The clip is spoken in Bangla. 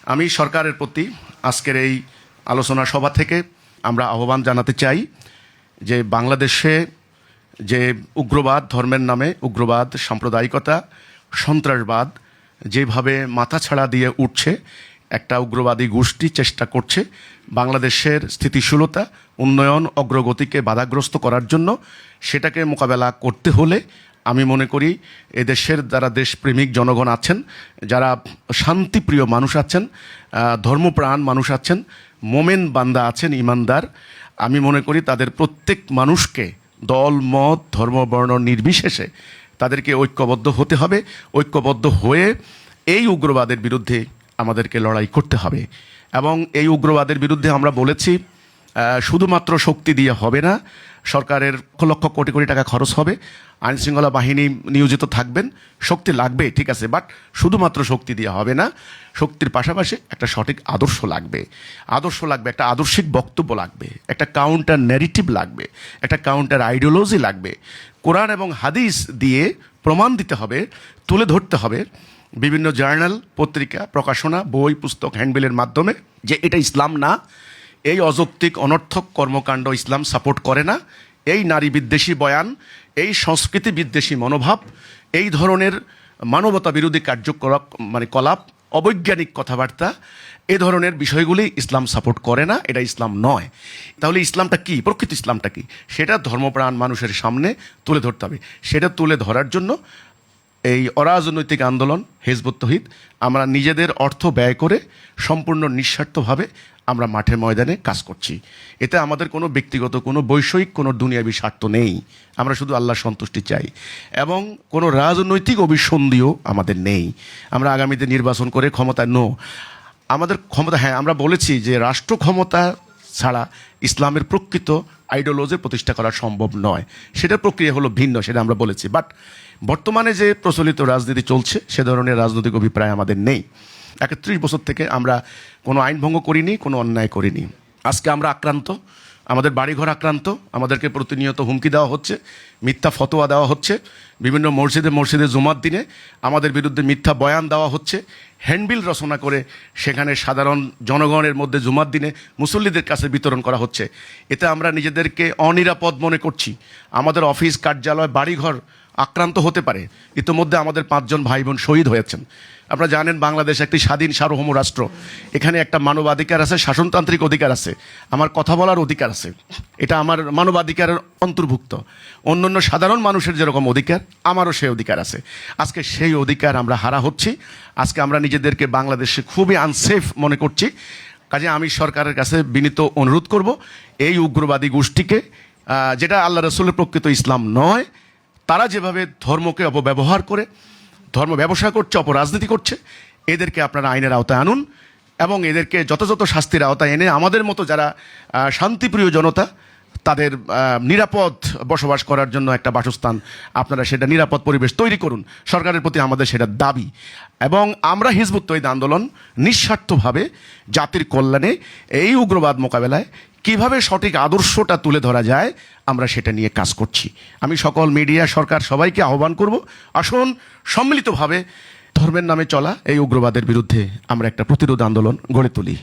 আমি সরকারের প্রতি আজকের এই আলোচনা সভা থেকে আমরা আহ্বান জানাতে চাই যে বাংলাদেশে যে উগ্রবাদ, ধর্মের নামে উগ্রবাদ, সাম্প্রদায়িকতা, সন্ত্রাসবাদ যেভাবে মাথাছাড়া দিয়ে উঠছে, একটা উগ্রবাদী গোষ্ঠী চেষ্টা করছে বাংলাদেশের স্থিতিশীলতা, উন্নয়ন, অগ্রগতিকে বাধাগ্রস্ত করার জন্য। সেটাকে মোকাবেলা করতে হলে আমি মনে করি এদেশের যারা দেশপ্রেমিক জনগণ আছেন, যারা শান্তিপ্রিয় মানুষ আছেন, ধর্মপ্রাণ মানুষ আছেন, মোমেন বান্দা আছেন, ইমানদার, আমি মনে করি তাদের প্রত্যেক মানুষকে দল, মত, ধর্ম, বর্ণ নির্বিশেষে তাদেরকে ঐক্যবদ্ধ হতে হবে। ঐক্যবদ্ধ হয়ে এই উগ্রবাদের বিরুদ্ধে আমাদেরকে লড়াই করতে হবে। এবং এই উগ্রবাদের বিরুদ্ধে আমরা বলেছি শুধুমাত্র শক্তি দিয়ে হবে না, সরকারের লক্ষ লক্ষ কোটি কোটি টাকা খরচ হবে, আইনশৃঙ্খলা বাহিনী নিয়োজিত থাকবেন, শক্তি লাগবে, ঠিক আছে, বাট শুধুমাত্র শক্তি দিয়ে হবে না। শক্তির পাশাপাশি একটা সঠিক আদর্শ লাগবে, একটা আদর্শিক বক্তব্য লাগবে, একটা কাউন্টার ন্যারেটিভ লাগবে, একটা কাউন্টার আইডিওলজি লাগবে। কোরআন এবং হাদিস দিয়ে প্রমাণ দিতে হবে, তুলে ধরতে হবে বিভিন্ন জার্নাল, পত্রিকা, প্রকাশনা, বই, পুস্তক, হ্যান্ডবিলের মাধ্যমে যে এটা ইসলাম না, এই অযৌক্তিক অনর্থক কর্মকাণ্ড ইসলাম সাপোর্ট করে না, এই নারী বিদ্বেষী বয়ান, এই সংস্কৃতি বিদ্বেষী মনোভাব, এই ধরনের মানবতা বিরোধী কার্যকলাপ কলাপ, অবৈজ্ঞানিক কথাবার্তা, এ ধরনের বিষয়গুলি ইসলাম সাপোর্ট করে না, এটা ইসলাম নয়। তাহলে ইসলামটা কি, প্রকৃত ইসলামটা কি, সেটা ধর্মপ্রাণ মানুষের সামনে তুলে ধরতে হবে। সেটা তুলে ধরার জন্য এই অরাজনৈতিক আন্দোলন হিজবুত তৌহিদ আমরা নিজেদের অর্থ ব্যয় করে সম্পূর্ণ নিঃস্বার্থভাবে আমরা মাঠে ময়দানে কাজ করছি। এতে আমাদের কোনো ব্যক্তিগত, কোনো বৈষয়িক, কোনো দুনিয়াবী স্বার্থ নেই। আমরা শুধু আল্লাহর সন্তুষ্টি চাই এবং কোনো রাজনৈতিক অভিসন্ধিও আমাদের নেই। আমরা আগামীতে নির্বাচন করে ক্ষমতায় আমাদের ক্ষমতা, হ্যাঁ, আমরা বলেছি যে রাষ্ট্র ক্ষমতা ছাড়া ইসলামের প্রকৃত আইডিওলজি প্রতিষ্ঠা করা সম্ভব নয়। সেটার প্রক্রিয়া হলো ভিন্ন, সেটা আমরা বলেছি। বাট বর্তমানে যে প্রচলিত রাজনীতি চলছে সে ধরনের রাজনৈতিক অভিপ্রায় আমাদের নেই। 31 বছর থেকে আমরা কোনো আইন ভঙ্গ করিনি, কোনো অন্যায় করিনি। আজকে আমরা আক্রান্ত, আমাদের বাড়িঘর আক্রান্ত, আমাদেরকে প্রতিনিয়ত হুমকি দেওয়া হচ্ছে, মিথ্যা ফতোয়া দেওয়া হচ্ছে, বিভিন্ন মসজিদে জুমার দিনে আমাদের বিরুদ্ধে মিথ্যা বয়ান দেওয়া হচ্ছে, হ্যান্ডবিল রচনা করে সেখানে সাধারণ জনগণের মধ্যে জুমার দিনে মুসল্লিদের কাছে বিতরণ করা হচ্ছে। এতে আমরা নিজেদেরকে অনিরাপদ মনে করছি। আমাদের অফিস, কার্যালয়, বাড়িঘর আক্রান্ত হতে পারে। ইতিমধ্যে আমাদের 5 জন ভাই বোন শহীদ হয়েছেন। আপনারা জানেন বাংলাদেশ একটি স্বাধীন সার্বভৌম রাষ্ট্র। এখানে একটা মানবাধিকার আছে, শাসনতান্ত্রিক অধিকার আছে, আমার কথা বলার অধিকার আছে, এটা আমার মানবাধিকারের অন্তর্ভুক্ত। অন্যান্য সাধারণ মানুষের যেরকম অধিকার, আমারও সেই অধিকার আছে। আজকে সেই অধিকার আমরা হারা হচ্ছি। আজকে আমরা নিজেদেরকে বাংলাদেশে খুবই আনসেফ মনে করছি। কাজে আমি সরকারের কাছে বিনীত অনুরোধ করব, এই উগ্রবাদী গোষ্ঠীকে, যেটা আল্লাহ রসুলের প্রকৃত ইসলাম নয়, তারা যেভাবে ধর্মকে অপব্যবহার করে ধর্ম ব্যবসা করছে, অপরাজনীতি করছে, এদেরকে আপনারা আইনের আওতায় আনুন এবং এদেরকে যথাযথ শাস্তির আওতায় এনে আমাদের মতো যারা শান্তিপ্রিয় জনতা তাদের নিরাপদ বসবাস করার জন্য একটা বাসস্থান, আপনারা সেটা নিরাপদ পরিবেশ তৈরি করুন। সরকারের প্রতি আমাদের সেটা দাবি। এবং আমরা হিজবুত তৌহিদ আন্দোলন নিঃস্বার্থভাবে জাতির কল্যাণে এই উগ্রবাদ মোকাবেলায় কিভাবে সঠিক আদর্শটা তুলে ধরা যায় আমরা সেটা নিয়ে কাজ করছি। আমি সকল মিডিয়া, সরকার সবাইকে আহ্বান করব, আসুন সম্মিলিতভাবে ধর্মের নামে চলা এই উগ্রবাদের বিরুদ্ধে আমরা একটা প্রতিরোধ আন্দোলন গড়ে তুলি।